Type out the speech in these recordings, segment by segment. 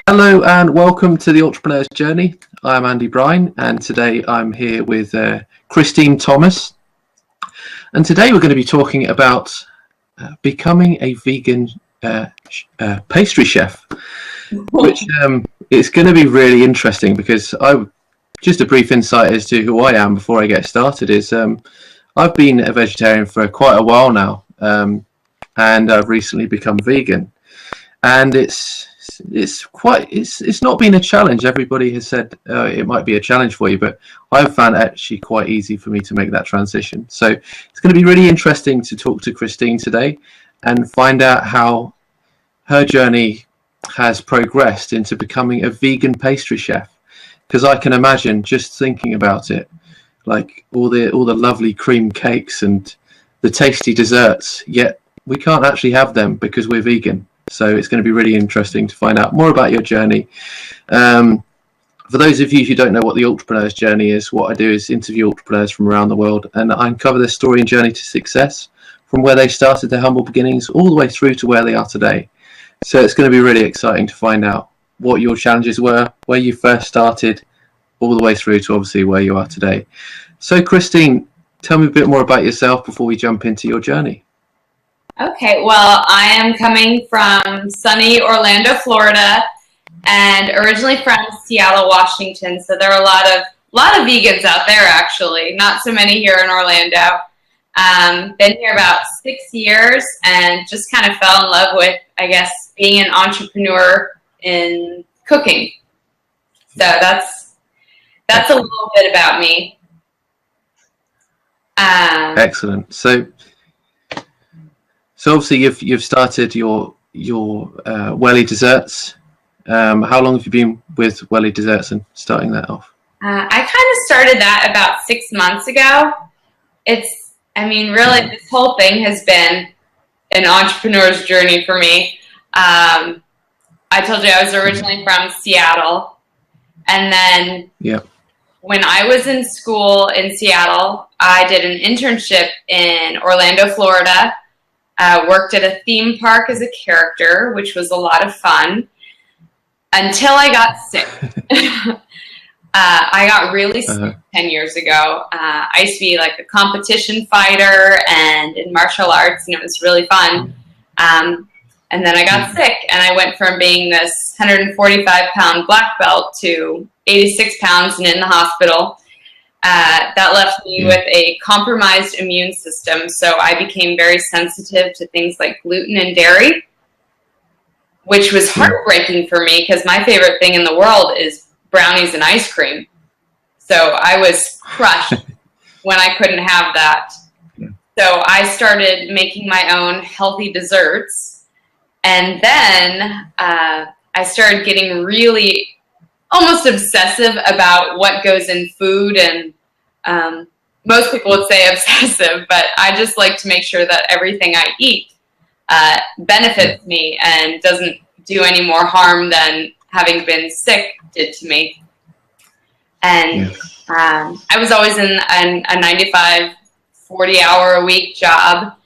Hello and welcome to the Entrepreneur's Journey. I'm Andy Bryan and today I'm here with Kristine Thomas. And today we're going to be talking about becoming a vegan pastry chef, which it's going to be really interesting because just a brief insight as to who I am before I get started is I've been a vegetarian for quite a while now, and I've recently become vegan, and it's not been a challenge. Everybody has said it might be a challenge for you, but I've found it actually quite easy for me to make that transition. So it's going to be really interesting to talk to Kristine today and find out how her journey has progressed into becoming a vegan pastry chef. Because I can imagine, just thinking about it, like all the lovely cream cakes and the tasty desserts, yet we can't actually have them because we're vegan. So it's going to be really interesting to find out more about your journey. For those of you who don't know what the Entrepreneur's Journey is, what I do is interview entrepreneurs from around the world, and I uncover their story and journey to success from where they started their humble beginnings all the way through to where they are today. So it's going to be really exciting to find out what your challenges were, where you first started, all the way through to obviously where you are today. So Kristine, tell me a bit more about yourself before we jump into your journey. Okay, well, I am coming from sunny Orlando, Florida, and originally from Seattle, Washington. So there are a lot of vegans out there, actually. Not so many here in Orlando. Been here about 6 years and just kind of fell in love with, I guess, being an entrepreneur in cooking. So that's a little bit about me. Excellent. So obviously you've started your Welli Desserts. How long have you been with Welli Desserts and starting that off? I kind of started that about 6 months ago. Really, this whole thing has been an entrepreneur's journey for me. I told you I was originally from Seattle, and then when I was in school in Seattle, I did an internship in Orlando, Florida. Worked at a theme park as a character, which was a lot of fun, until I got sick. I got really sick 10 years ago. I used to be like a competition fighter and in martial arts, and it was really fun. And then I got sick, and I went from being this 145-pound black belt to 86 pounds and in the hospital. That left me with a compromised immune system, so I became very sensitive to things like gluten and dairy, which was heartbreaking for me because my favorite thing in the world is brownies and ice cream. So I was crushed when I couldn't have that. So I started making my own healthy desserts, and then I started getting really almost obsessive about what goes in food, and most people would say obsessive, but I just like to make sure that everything I eat benefits me and doesn't do any more harm than having been sick did to me. And I was always in a 95, 40-hour-a-week job,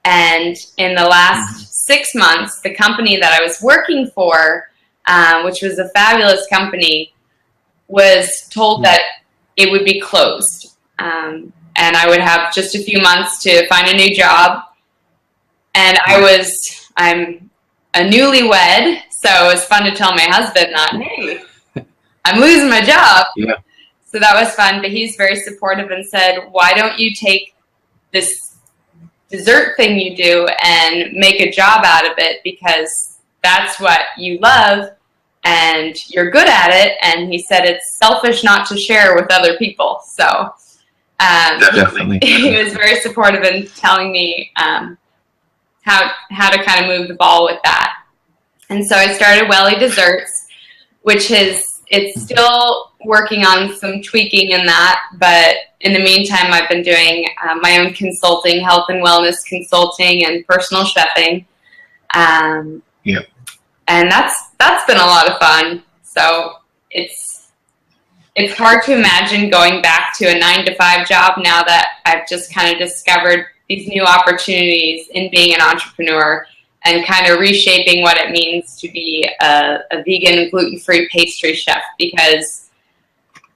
and in the last 6 months, the company that I was working for, which was a fabulous company, was told that it would be closed. And I would have just a few months to find a new job. And I'm a newlywed, so it was fun to tell my husband that, hey, I'm losing my job. Yeah. So that was fun, but he's very supportive and said, why don't you take this dessert thing you do and make a job out of it, because that's what you love and you're good at it. And he said it's selfish not to share with other people. So definitely, he was very supportive in telling me how to kind of move the ball with that. And so I started Welli Desserts, which it's still working on some tweaking in that, but in the meantime, I've been doing my own consulting, health and wellness consulting, and personal chefing. And that's been a lot of fun. So it's hard to imagine going back to a 9-to-5 job now that I've just kind of discovered these new opportunities in being an entrepreneur and kind of reshaping what it means to be a vegan, gluten-free pastry chef, because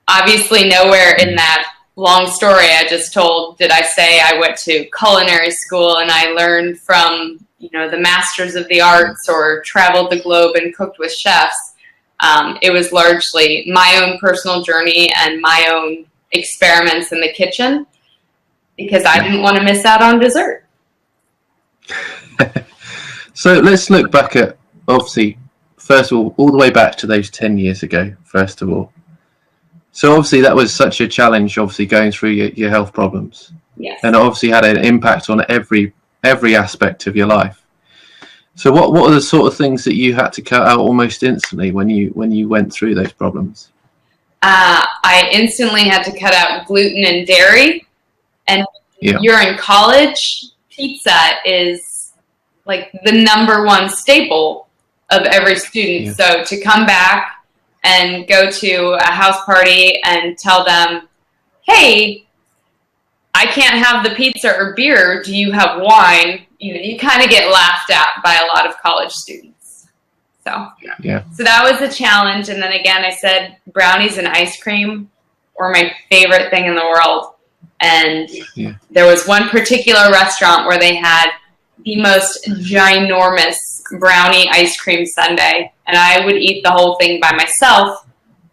obviously nowhere in that long story I just told did I say I went to culinary school and I learned from, the masters of the arts or traveled the globe and cooked with chefs. It was largely my own personal journey and my own experiments in the kitchen, because I didn't want to miss out on dessert. So let's look back at, obviously, first of all the way back to those 10 years ago, first of all. So obviously that was such a challenge, obviously going through your health problems. Yes. And obviously had an impact on every aspect of your life. So what are the sort of things that you had to cut out almost instantly when you went through those problems? I instantly had to cut out gluten and dairy. And you're in college, pizza is like the #1 staple of every student. Yeah. So to come back and go to a house party and tell them, hey, I can't have the pizza or beer, do you have wine? You kind of get laughed at by a lot of college students. So that was a challenge. And then again, I said brownies and ice cream were my favorite thing in the world. And there was one particular restaurant where they had the most ginormous brownie ice cream sundae, and I would eat the whole thing by myself.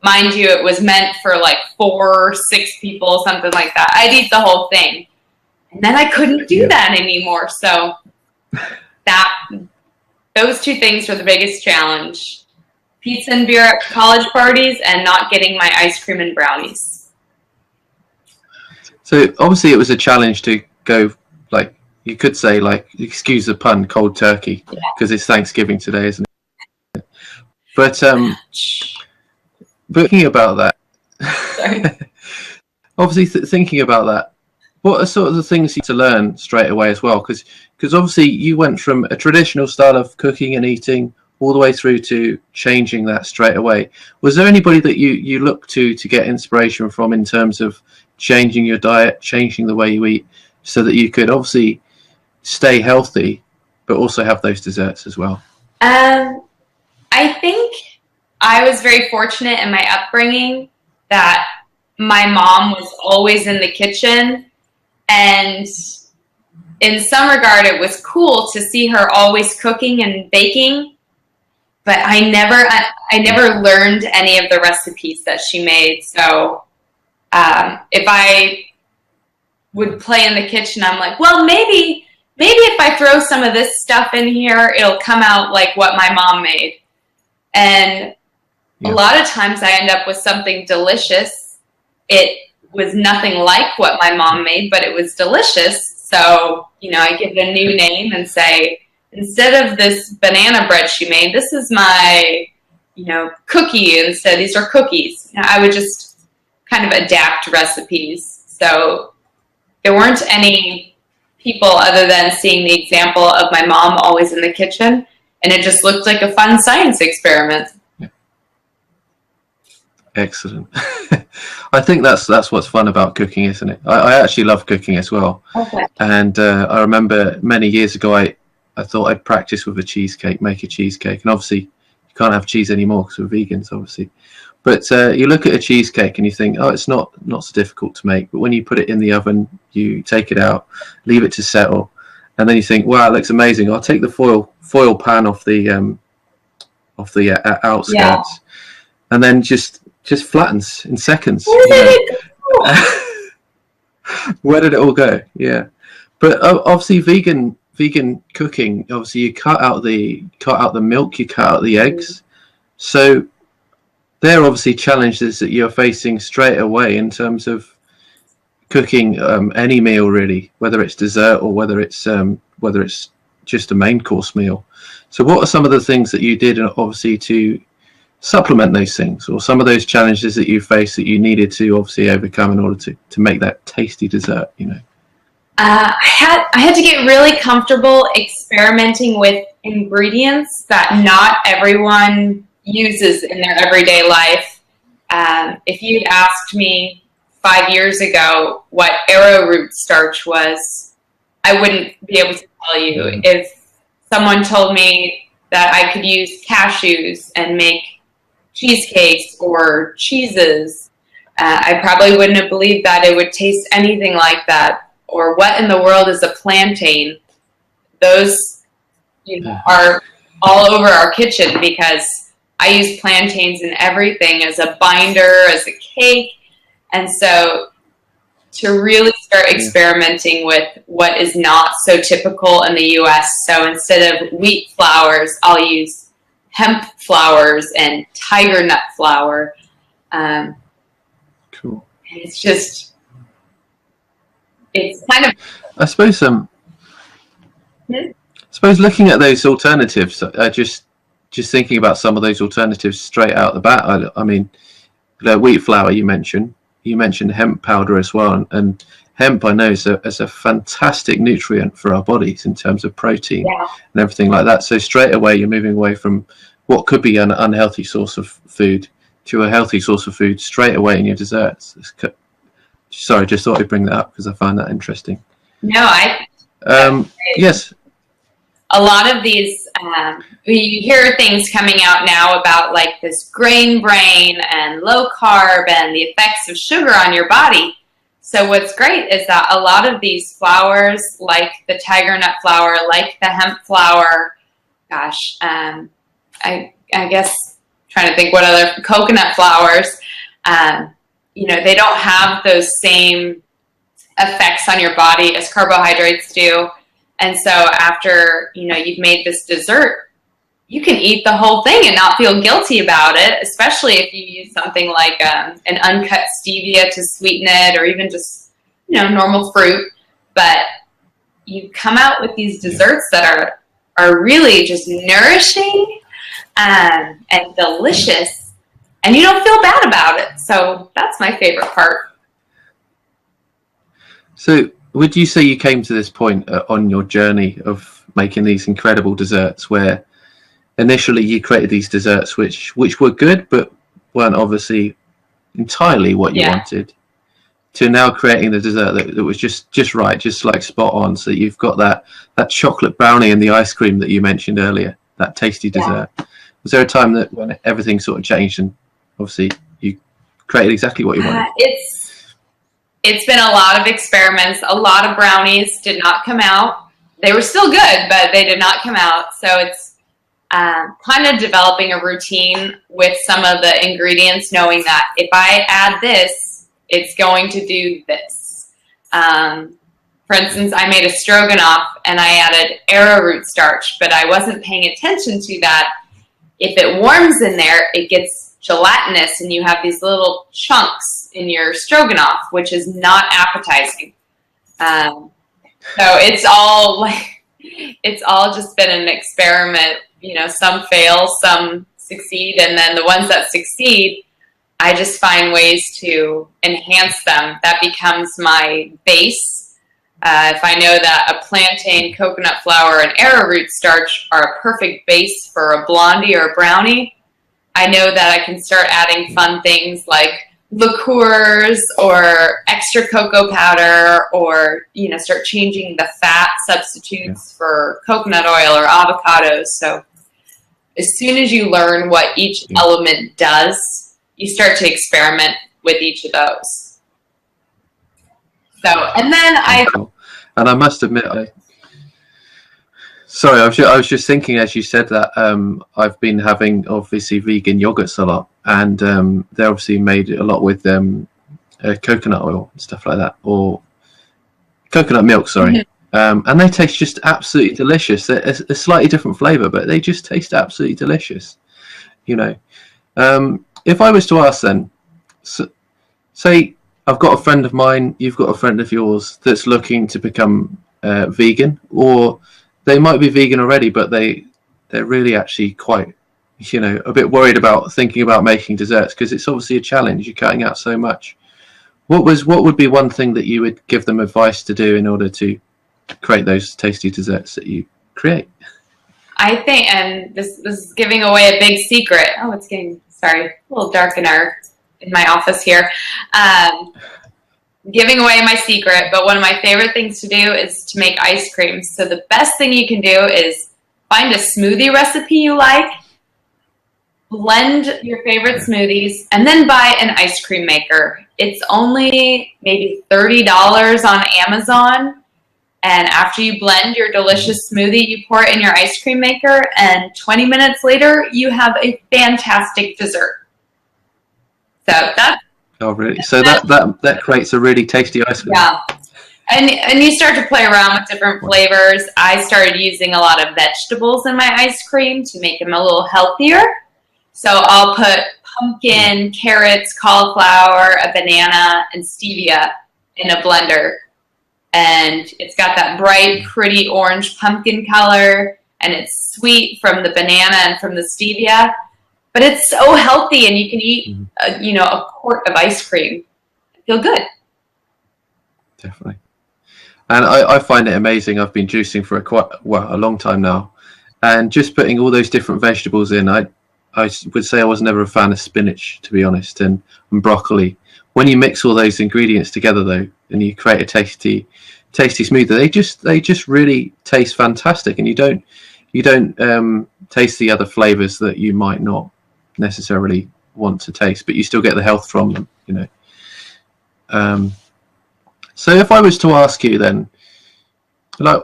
Mind you, it was meant for like 4 or 6 people, something like that. I'd eat the whole thing. And then I couldn't do that anymore. So those 2 things were the biggest challenge. Pizza and beer at college parties and not getting my ice cream and brownies. So obviously it was a challenge to go, like, you could say, like, excuse the pun, cold turkey, because it's Thanksgiving today, isn't it? But thinking about that, obviously thinking about that, what are sort of the things you had to learn straight away as well? Because obviously you went from a traditional style of cooking and eating all the way through to changing that straight away. Was there anybody that you looked to get inspiration from in terms of changing your diet, changing the way you eat, so that you could obviously stay healthy, but also have those desserts as well? I think I was very fortunate in my upbringing that my mom was always in the kitchen, and in some regard it was cool to see her always cooking and baking, but I never learned any of the recipes that she made. So if I would play in the kitchen, I'm like, well, maybe if I throw some of this stuff in here, it'll come out like what my mom made. And a lot of times I end up with something delicious. It was nothing like what my mom made, but it was delicious. So, I give it a new name and say, instead of this banana bread she made, this is my, cookie. Instead, these are cookies. I would just kind of adapt recipes. So there weren't any people other than seeing the example of my mom always in the kitchen, and it just looked like a fun science experiment. Excellent. I think that's what's fun about cooking, isn't it? I actually love cooking as well. Okay. And I remember many years ago I thought I'd practice with make a cheesecake, and obviously you can't have cheese anymore because we're vegans, obviously. But you look at a cheesecake and you think, oh, it's not so difficult to make. But when you put it in the oven, you take it out, leave it to settle, and then you think, wow, it looks amazing. I'll take the foil pan off the outskirts, and then just flattens in seconds. Where did it all go? Yeah, but obviously vegan cooking. Obviously, you cut out the milk, you cut out the eggs. So there are obviously challenges that you're facing straight away in terms of cooking any meal, really, whether it's dessert or whether it's just a main course meal. So what are some of the things that you did, obviously, to supplement those things, or some of those challenges that you faced that you needed to obviously overcome in order to make that tasty dessert? I had to get really comfortable experimenting with ingredients that not everyone uses in their everyday life. If you'd asked me 5 years ago what arrowroot starch was, I wouldn't be able to tell you. If someone told me that I could use cashews and make cheesecakes or cheeses, I probably wouldn't have believed that it would taste anything like that. Or what in the world is a plantain? Those, are all over our kitchen because I use plantains in everything as a binder, as a cake. And so to really start experimenting with what is not so typical in the US. So instead of wheat flours, I'll use hemp flours and tiger nut flour. Cool. And it's just, it's kind of... I suppose looking at those alternatives, just thinking about some of those alternatives straight out the bat. I mean, the wheat flour you mentioned hemp powder as well, and hemp I know is a fantastic nutrient for our bodies in terms of protein and everything like that. So straight away you're moving away from what could be an unhealthy source of food to a healthy source of food straight away in your desserts. Sorry, just thought I'd bring that up because I find that interesting. No, yes. A lot of these, you hear things coming out now about like this grain brain and low carb and the effects of sugar on your body. So what's great is that a lot of these flours, like the tiger nut flour, like the hemp flour, I guess trying to think what other coconut flours, they don't have those same effects on your body as carbohydrates do. And so after, you've made this dessert, you can eat the whole thing and not feel guilty about it, especially if you use something like an uncut stevia to sweeten it, or even just, normal fruit. But you come out with these desserts that are really just nourishing and delicious, and you don't feel bad about it. So that's my favorite part. So would you say you came to this point on your journey of making these incredible desserts where initially you created these desserts which were good but weren't obviously entirely what you wanted, to now creating the dessert that was just right, just like spot on, so that you've got that chocolate brownie and the ice cream that you mentioned earlier, that tasty dessert? Was there a time that when everything sort of changed and obviously you created exactly what you wanted? It's been a lot of experiments. A lot of brownies did not come out. They were still good, but they did not come out. So it's kind of developing a routine with some of the ingredients, knowing that if I add this, it's going to do this. For instance, I made a stroganoff and I added arrowroot starch, but I wasn't paying attention to that. If it warms in there, it gets gelatinous and you have these little chunks in your stroganoff, which is not appetizing. So it's all just been an experiment. Some fail, some succeed, and then the ones that succeed, I just find ways to enhance them. That becomes my base. If I know that a plantain, coconut flour, and arrowroot starch are a perfect base for a blondie or a brownie, I know that I can start adding fun things like liqueurs or extra cocoa powder, or start changing the fat substitutes for coconut oil or avocados. So as soon as you learn what each element does, you start to experiment with each of those. So, and then I must admit, I was just thinking as you said that, I've been having obviously vegan yogurts a lot, and they're obviously made a lot with coconut oil and stuff like that, or coconut milk, sorry. And they taste just absolutely delicious. They're a slightly different flavor, but they just taste absolutely delicious. If I was to ask then, say I've got a friend of mine, you've got a friend of yours that's looking to become vegan, or they might be vegan already, but they're really actually quite, a bit worried about thinking about making desserts, because it's obviously a challenge. You're cutting out so much. What would be one thing that you would give them advice to do in order to create those tasty desserts that you create? I think, and this is giving away a big secret. Oh, it's getting, a little dark in my office here. Giving away my secret, but one of my favorite things to do is to make ice cream. So the best thing you can do is find a smoothie recipe you like, blend your favorite smoothies, and then buy an ice cream maker. It's only maybe $30 on Amazon. And after you blend your delicious smoothie, you pour it in your ice cream maker, and 20 minutes later, you have a fantastic dessert. So that's... Oh, really? So that creates a really tasty ice cream. Yeah. And you start to play around with different flavors. I started using a lot of vegetables in my ice cream to make them a little healthier. So I'll put pumpkin, carrots, cauliflower, a banana, and stevia in a blender. And it's got that bright, pretty orange pumpkin color, and it's sweet from the banana and from the stevia. But it's so healthy, and you can eat, a quart of ice cream. Feel good. Definitely. And I find it amazing. I've been juicing for a long time now, and just putting all those different vegetables in. I would say I was never a fan of spinach, to be honest, and broccoli. When you mix all those ingredients together, though, and you create a tasty smoothie, they just really taste fantastic, and you don't taste the other flavors that you might not necessarily want to taste, but you still get the health from them. So if I was to ask you then, like,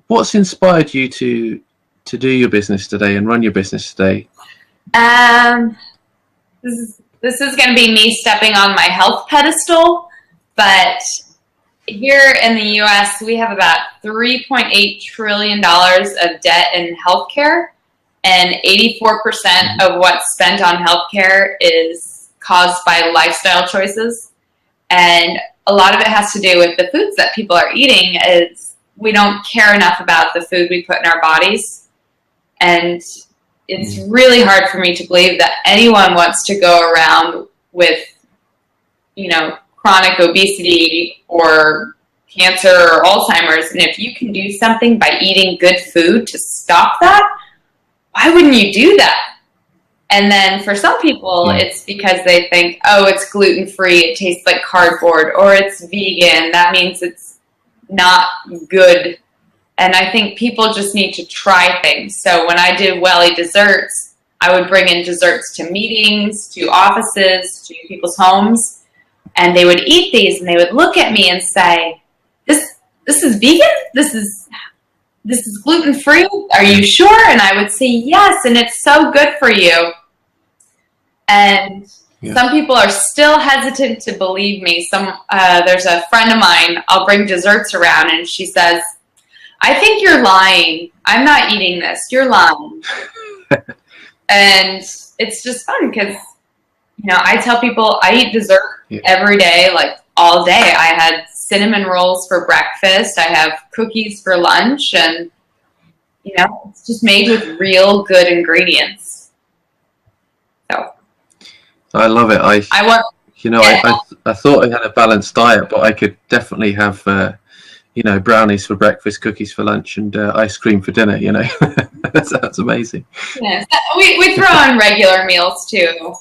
what's inspired you to do your business today and run your business today? This is going to be me stepping on my health pedestal, but here in the U.S., we have about $3.8 trillion of debt in healthcare, and 84% of what's spent on healthcare is caused by lifestyle choices. And a lot of it has to do with the foods that people are eating. Is we don't care enough about the food we put in our bodies. And it's really hard for me to believe that anyone wants to go around with, chronic obesity or cancer or Alzheimer's. And if you can do something by eating good food to stop that, why wouldn't you do that? And then for some people, it's because they think, oh, it's gluten-free, it tastes like cardboard, or it's vegan, that means it's not good. And I think people just need to try things. So when I did Welli Desserts, I would bring in desserts to meetings, to offices, to people's homes, and they would eat these, and they would look at me and say, this is vegan? This is gluten-free? Are you sure? And I would say, yes, and it's so good for you. And some people are still hesitant to believe me. There's a friend of mine, I'll bring desserts around, and she says, I think you're lying. I'm not eating this. You're lying. And it's just fun because, I tell people I eat dessert every day, like all day. I had cinnamon rolls for breakfast. I have cookies for lunch, and, it's just made with real good ingredients. So I love it. I thought I had a balanced diet, but I could definitely have, brownies for breakfast, cookies for lunch, and ice cream for dinner. That's amazing. Yeah, we throw on regular meals too.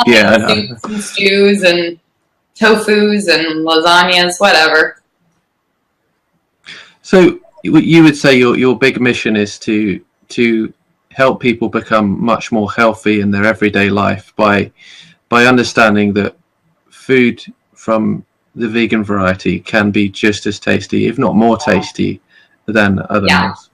Soups and stews and tofus and lasagnas, whatever. So you would say your big mission is to help people become much more healthy in their everyday life by understanding that food from the vegan variety can be just as tasty, if not more tasty, than other meals.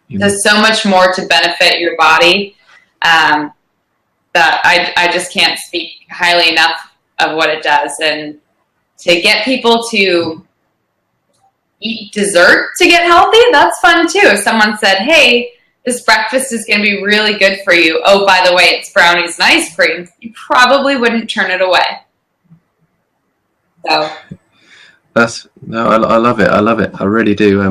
There's so much more to benefit your body that I just can't speak highly enough of what it does. And to get people to eat dessert to get healthy, that's fun too. If someone said, hey, this breakfast is going to be really good for you. Oh, by the way, it's brownies and ice cream. You probably wouldn't turn it away. So I love it. I love it. I really do.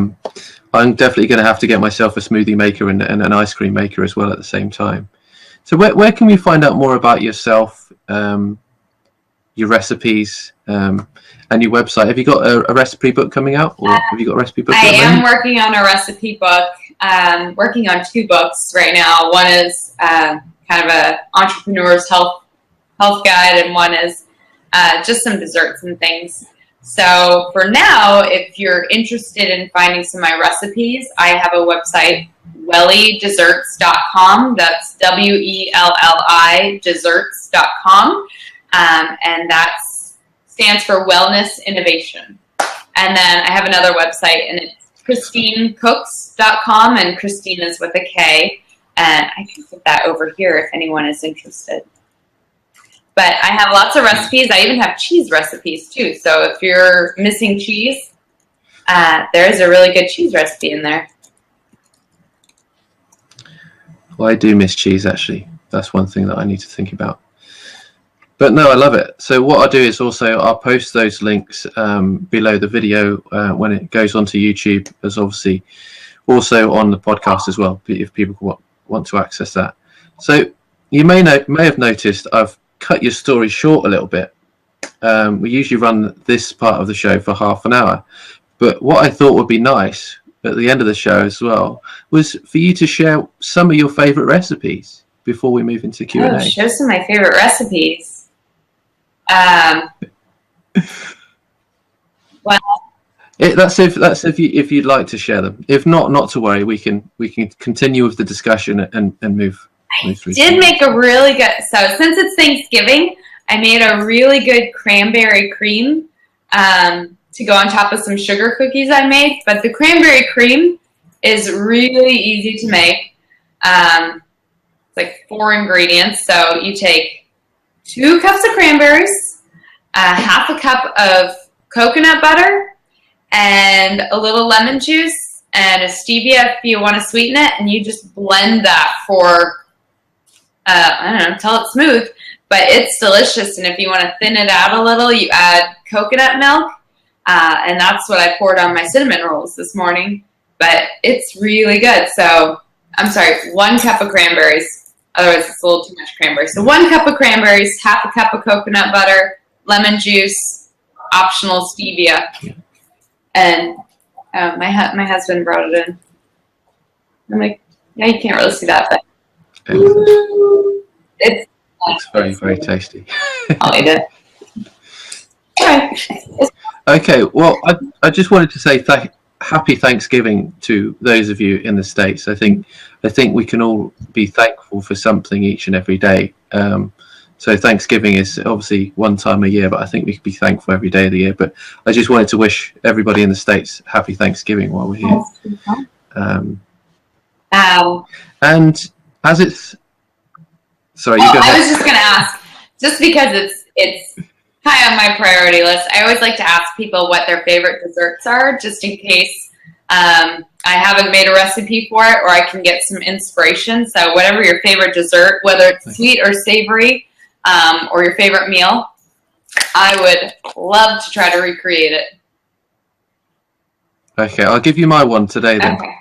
I'm definitely going to have to get myself a smoothie maker and an ice cream maker as well at the same time. So where can we find out more about yourself, your recipes, and your website? Have you got a recipe book coming out, or have you got a recipe book? I am working on a recipe book. Working on 2 books right now. One is kind of a entrepreneur's health guide, and one is just some desserts and things. So for now, if you're interested in finding some of my recipes, I have a website, wellidesserts.com. That's WELLI desserts.com. And that stands for Wellness Innovation. And then I have another website, and it's KristineCooks.com, and Kristine is with a K. And I can put that over here if anyone is interested. But I have lots of recipes. I even have cheese recipes too. So if you're missing cheese, there is a really good cheese recipe in there. Well, I do miss cheese, actually. That's one thing that I need to think about. But no, I love it. So what I'll do is also I'll post those links below the video when it goes onto YouTube, as obviously also on the podcast as well, if people want to access that. So you may have noticed I've cut your story short a little bit. We usually run this part of the show for half an hour, but what I thought would be nice at the end of the show as well was for you to share some of your favorite recipes before we move into Q&A. Oh, share some of my favorite recipes. Well, that's if you'd like to share them. If not, not to worry. We can continue with the discussion and move through. I did make a really good. So since it's Thanksgiving, I made a really good cranberry cream to go on top of some sugar cookies I made. But the cranberry cream is really easy to make. It's like 4 ingredients. So you take 2 cups of cranberries, half a cup of coconut butter, and a little lemon juice, and a stevia if you want to sweeten it, and you just blend that for, I don't know, until it's smooth, but it's delicious. And if you want to thin it out a little, you add coconut milk, and that's what I poured on my cinnamon rolls this morning, but it's really good. So, I'm sorry, 1 cup of cranberries. Otherwise, it's a little too much cranberry. So 1 cup of cranberries, half a cup of coconut butter, lemon juice, optional stevia. And my husband brought it in. I'm like, yeah, you can't really see that, but it's very, very tasty. I'll eat it. Okay, well, I just wanted to say happy Thanksgiving to those of you in the States. I think we can all be thankful for something each and every day. So Thanksgiving is obviously one time a year, but I think we could be thankful every day of the year. But I just wanted to wish everybody in the States happy Thanksgiving while we're here. And as it's... Sorry, you go ahead. I was just going to ask, just because it's high on my priority list, I always like to ask people what their favorite desserts are, just in case I haven't made a recipe for it, or I can get some inspiration. So whatever your favorite dessert, whether it's sweet or savory, or your favorite meal, I would love to try to recreate it. Okay, I'll give you my one today then. Okay.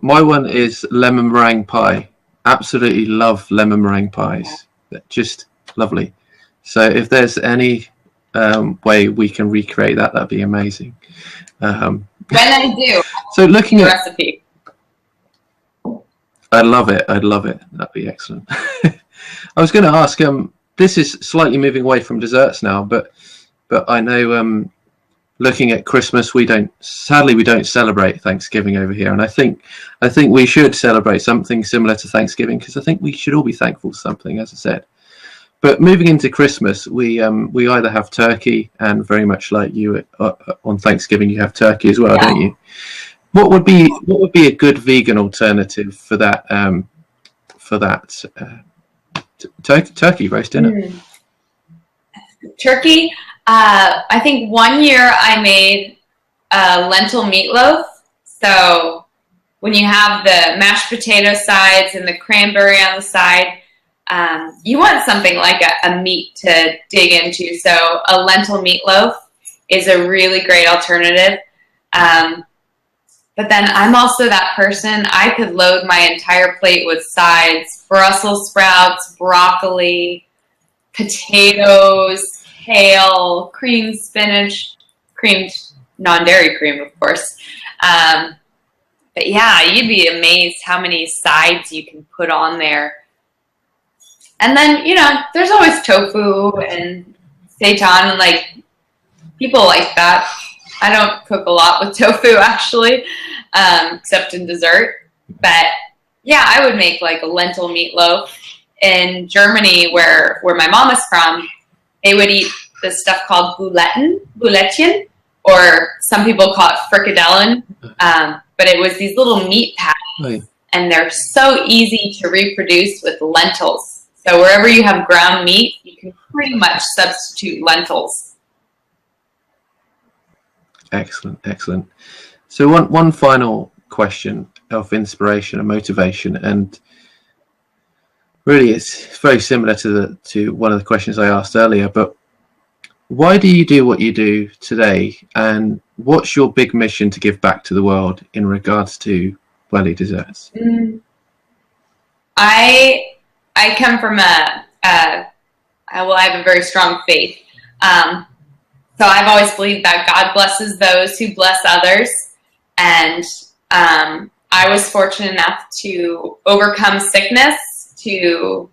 My one is lemon meringue pie. Absolutely love lemon meringue pies. Just lovely. So if there's any way we can recreate that, that'd be amazing. When I do. So looking at recipe. I'd love it. That'd be excellent. I was going to ask. This is slightly moving away from desserts now, but I know. Looking at Christmas, we don't celebrate Thanksgiving over here, and I think we should celebrate something similar to Thanksgiving, because I think we should all be thankful for something, as I said. But moving into Christmas, we either have turkey, and very much like you on Thanksgiving, you have turkey as well, don't you? What would be a good vegan alternative for that? Turkey roast dinner. Turkey. I think one year I made lentil meatloaf. So when you have the mashed potato sides and the cranberry on the side, you want something like a meat to dig into. So a lentil meatloaf is a really great alternative. But then I'm also that person, I could load my entire plate with sides: Brussels sprouts, broccoli, potatoes, kale, creamed spinach, creamed non-dairy cream, of course. But yeah, you'd be amazed how many sides you can put on there. And then, there's always tofu and seitan, and people like that. I don't cook a lot with tofu, actually, except in dessert. But yeah, I would make like a lentil meatloaf. In Germany, where my mom is from, they would eat this stuff called Bulettchen, or some people call it frikadellen. But it was these little meat patties, and they're so easy to reproduce with lentils. So wherever you have ground meat, you can pretty much substitute lentils. Excellent, excellent. So one final question of inspiration and motivation, and really it's very similar to one of the questions I asked earlier, but why do you do what you do today, and what's your big mission to give back to the world in regards to Welli Desserts? I come from I have a very strong faith. So I've always believed that God blesses those who bless others. And I was fortunate enough to overcome sickness, to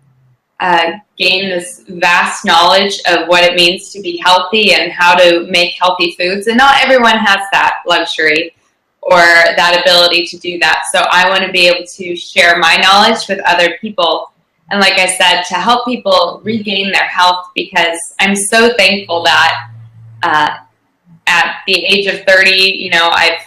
gain this vast knowledge of what it means to be healthy and how to make healthy foods. And not everyone has that luxury or that ability to do that. So I want to be able to share my knowledge with other people. And like I said, to help people regain their health, because I'm so thankful that at the age of 30, I've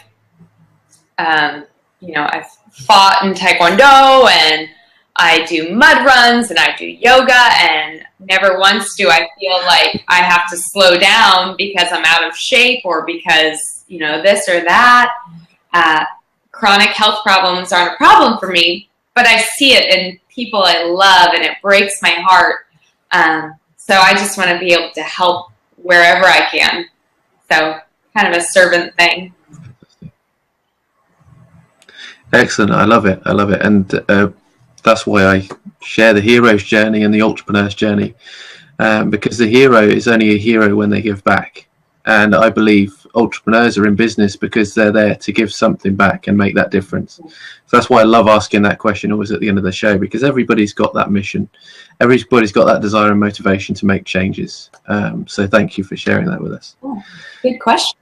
fought in Taekwondo, and I do mud runs, and I do yoga, and never once do I feel like I have to slow down because I'm out of shape or because, this or that. Chronic health problems aren't a problem for me, but I see it in people I love, and it breaks my heart. So I just want to be able to help wherever I can. So kind of a servant thing. Excellent. I love it. And that's why I share the hero's journey and the entrepreneur's journey, because the hero is only a hero when they give back. And I believe entrepreneurs are in business because they're there to give something back and make that difference. So that's why I love asking that question always at the end of the show, because everybody's got that mission. Everybody's got that desire and motivation to make changes. So thank you for sharing that with us. Oh, good question.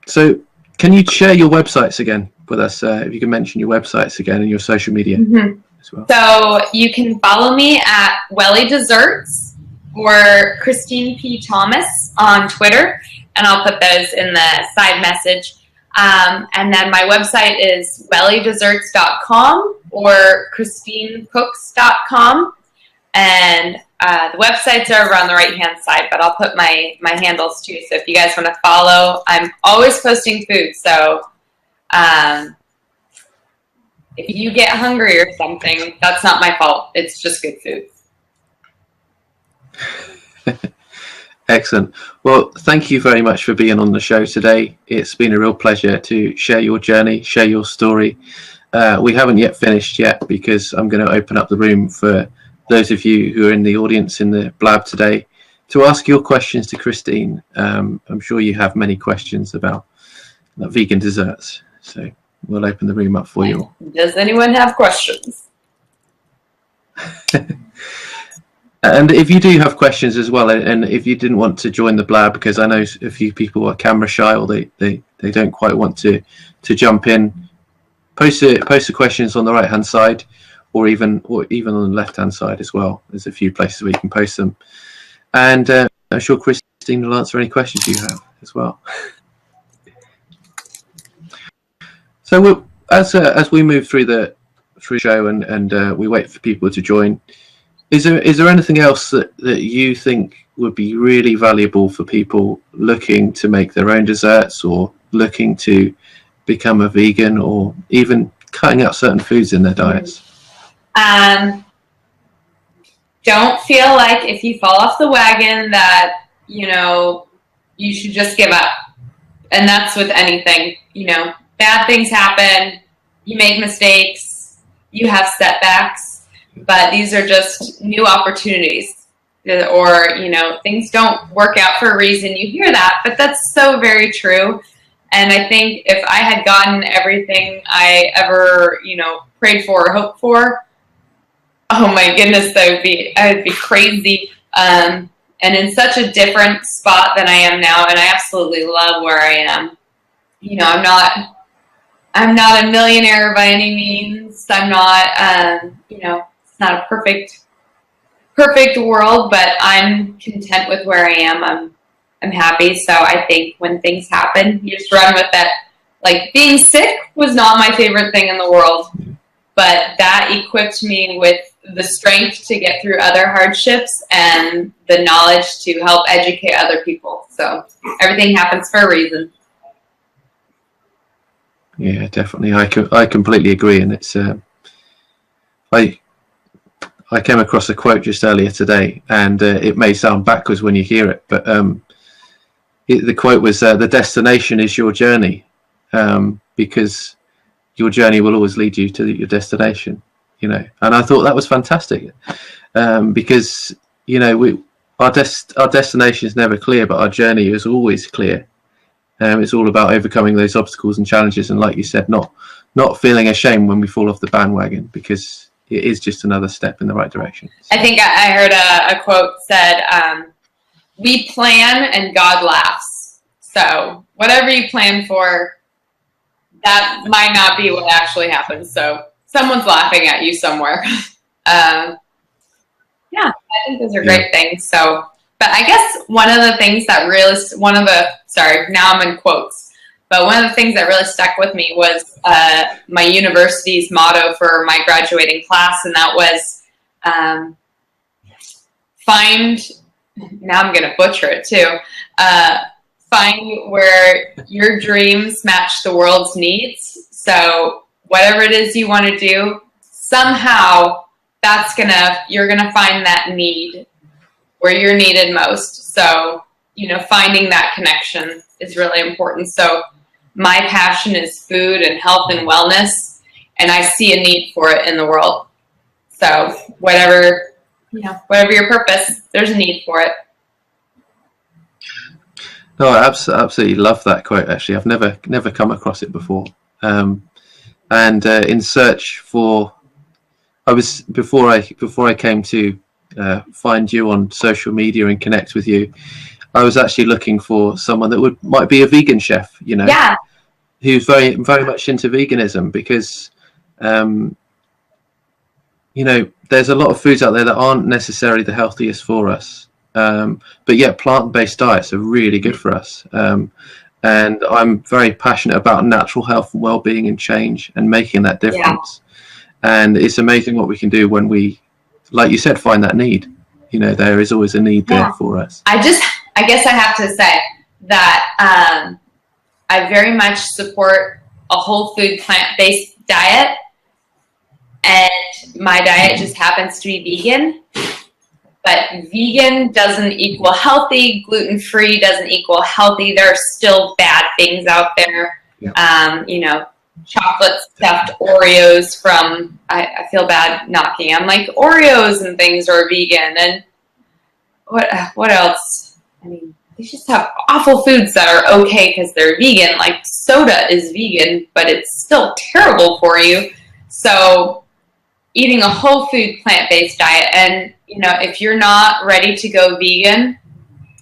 So can you share your websites again with us? If you can mention your websites again and your social media as well. So you can follow me at Welli Desserts or Kristine P. Thomas on Twitter, and I'll put those in the side message. And then my website is wellidesserts.com or kristinecooks.com. And the websites are over on the right-hand side, but I'll put my handles too. So if you guys want to follow, I'm always posting food. So if you get hungry or something, that's not my fault. It's just good food. Excellent. Well, thank you very much for being on the show today. It's been a real pleasure to share your journey, share your story. We haven't yet finished yet, because I'm going to open up the room for those of you who are in the audience in the blab today to ask your questions to Kristine. I'm sure you have many questions about vegan desserts. So we'll open the room up for you all. Does anyone have questions? And if you do have questions as well, and if you didn't want to join the blab, because I know a few people are camera shy, or they don't quite want to jump in, post the questions on the right hand side, or even on the left hand side as well. There's a few places where you can post them, and I'm sure Kristine will answer any questions you have as well. So as we move through the show and we wait for people to join, is there anything else that you think would be really valuable for people looking to make their own desserts, or looking to become a vegan, or even cutting out certain foods in their diets? Don't feel like if you fall off the wagon that, you should just give up. And that's with anything, bad things happen, you make mistakes, you have setbacks, but these are just new opportunities. Or, things don't work out for a reason. You hear that, but that's so very true. And I think if I had gotten everything I ever, prayed for or hoped for, oh my goodness, I would be crazy. and in such a different spot than I am now. And I absolutely love where I am. You know, I'm not a millionaire by any means. I'm not, you know, it's not a perfect world, but I'm content with where I am. I'm happy. So I think when things happen, you just run with it. Like, being sick was not my favorite thing in the world, but that equipped me with the strength to get through other hardships and the knowledge to help educate other people. So everything happens for a reason. Yeah, definitely. I completely agree. And it's I came across a quote just earlier today, and it may sound backwards when you hear it, but the quote was, "The destination is your journey," because your journey will always lead you to your destination. You know, and I thought that was fantastic, because, you know, our destination is never clear, but our journey is always clear. It's all about overcoming those obstacles and challenges, and like you said, not feeling ashamed when we fall off the bandwagon, because it is just another step in the right direction. I think I heard a quote said, "We plan and God laughs." So whatever you plan for, that might not be what actually happens. So someone's laughing at you somewhere. Yeah, I think those are great things. So, but I guess one of the things that really, now I'm in quotes, but one of the things that really stuck with me was my university's motto for my graduating class, and that was now I'm going to butcher it too, find where your dreams match the world's needs. So whatever it is you want to do, somehow you're going to find that need where you're needed most. So, you know, finding that connection is really important. So my passion is food and health and wellness, and I see a need for it in the world. So whatever your purpose, there's a need for it. No, I absolutely love that quote. Actually, I've never come across it before. And in search for, before I came to find you on social media and connect with you, I was actually looking for someone that might be a vegan chef, you know, who's very, very much into veganism, because, you know, there's a lot of foods out there that aren't necessarily the healthiest for us, but yet plant-based diets are really good for us. And I'm very passionate about natural health and well-being and change and making that difference. And it's amazing what we can do when we, like you said, find that need. You know, there is always a need there for us. I guess I have to say that I very much support a whole food plant-based diet, and my diet just happens to be vegan. But vegan doesn't equal healthy. Gluten-free doesn't equal healthy. There are still bad things out there. You know, chocolate stuffed Oreos from, I feel bad knocking them, like Oreos and things are vegan. And what else? I mean, they just have awful foods that are okay because they're vegan. Like soda is vegan, but it's still terrible for you. So eating a whole food plant-based diet, and you know, if you're not ready to go vegan,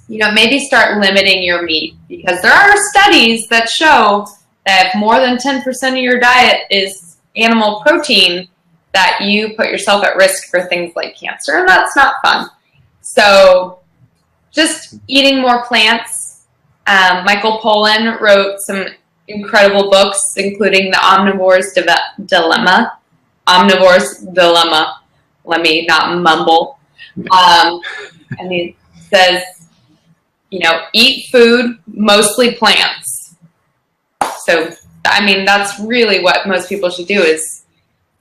you know, maybe start limiting your meat, because there are studies that show that if more than 10% of your diet is animal protein, that you put yourself at risk for things like cancer, and that's not fun. So just eating more plants. Michael Pollan wrote some incredible books, including The Omnivore's Dilemma. Omnivore's Dilemma. Let me not mumble. And he says, you know, eat food, mostly plants. So, I mean, that's really what most people should do, is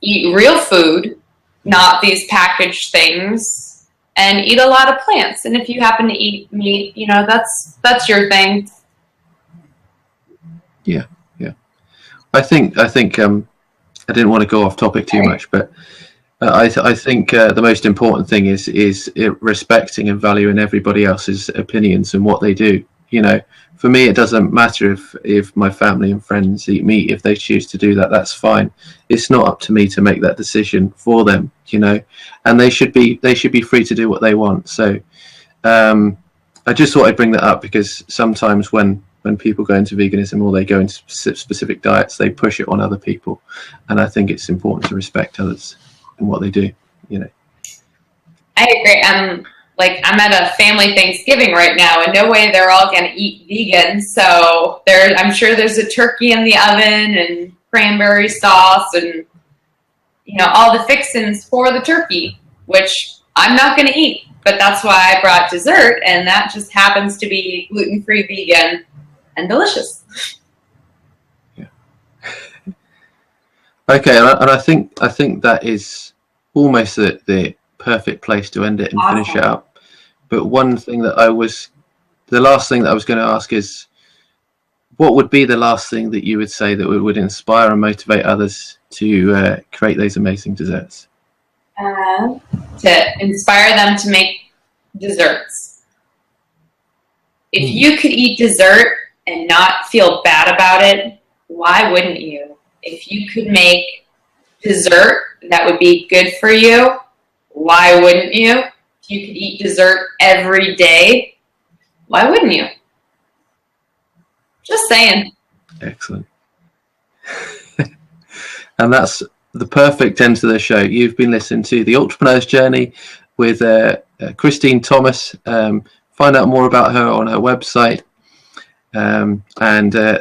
eat real food, not these packaged things, and eat a lot of plants. And if you happen to eat meat, you know, that's your thing. Yeah. I think I didn't want to go off topic too much, but I think the most important thing is respecting and valuing everybody else's opinions and what they do. You know, for me, it doesn't matter if my family and friends eat meat. If they choose to do that, that's fine. It's not up to me to make that decision for them, you know, and they should be free to do what they want. So I just thought I'd bring that up, because sometimes when people go into veganism or they go into specific diets, they push it on other people, and I think it's important to respect others in what they do, you know. I agree. I'm at a family Thanksgiving right now, and no way they're all going to eat vegan. So I'm sure there's a turkey in the oven and cranberry sauce and, you know, all the fixings for the turkey, which I'm not going to eat. But that's why I brought dessert, and that just happens to be gluten-free, vegan, and delicious. Yeah. Okay, and I think that is almost the perfect place to end it and Awesome. finish it up. But the last thing that I was going to ask is, what would be the last thing that you would say that would inspire and motivate others to create those amazing desserts? To inspire them to make desserts. If you could eat dessert and not feel bad about it, why wouldn't you? If you could make dessert that would be good for you, why wouldn't you? If you could eat dessert every day, why wouldn't you? Just saying. Excellent. And that's the perfect end to the show. You've been listening to The Entrepreneur's Journey with Kristine Thomas. Find out more about her on her website. And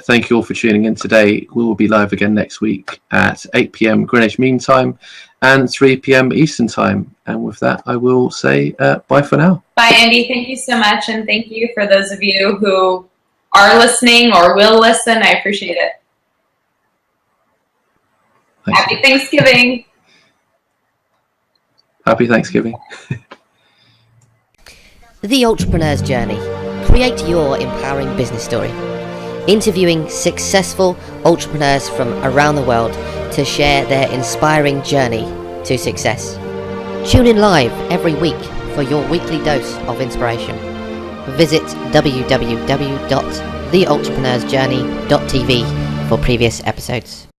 thank you all for tuning in today. We will be live again next week at 8 p.m. Greenwich Mean Time and 3 p.m. Eastern Time. And with that, I will say bye for now. Bye, Andy. Thank you so much. And thank you for those of you who are listening or will listen. I appreciate it. Thanks. Happy Thanksgiving. Happy Thanksgiving. The Entrepreneur's Journey. Create your empowering business story. Interviewing successful entrepreneurs from around the world to share their inspiring journey to success. Tune in live every week for your weekly dose of inspiration. Visit www.theentrepreneur'sjourney.tv for previous episodes.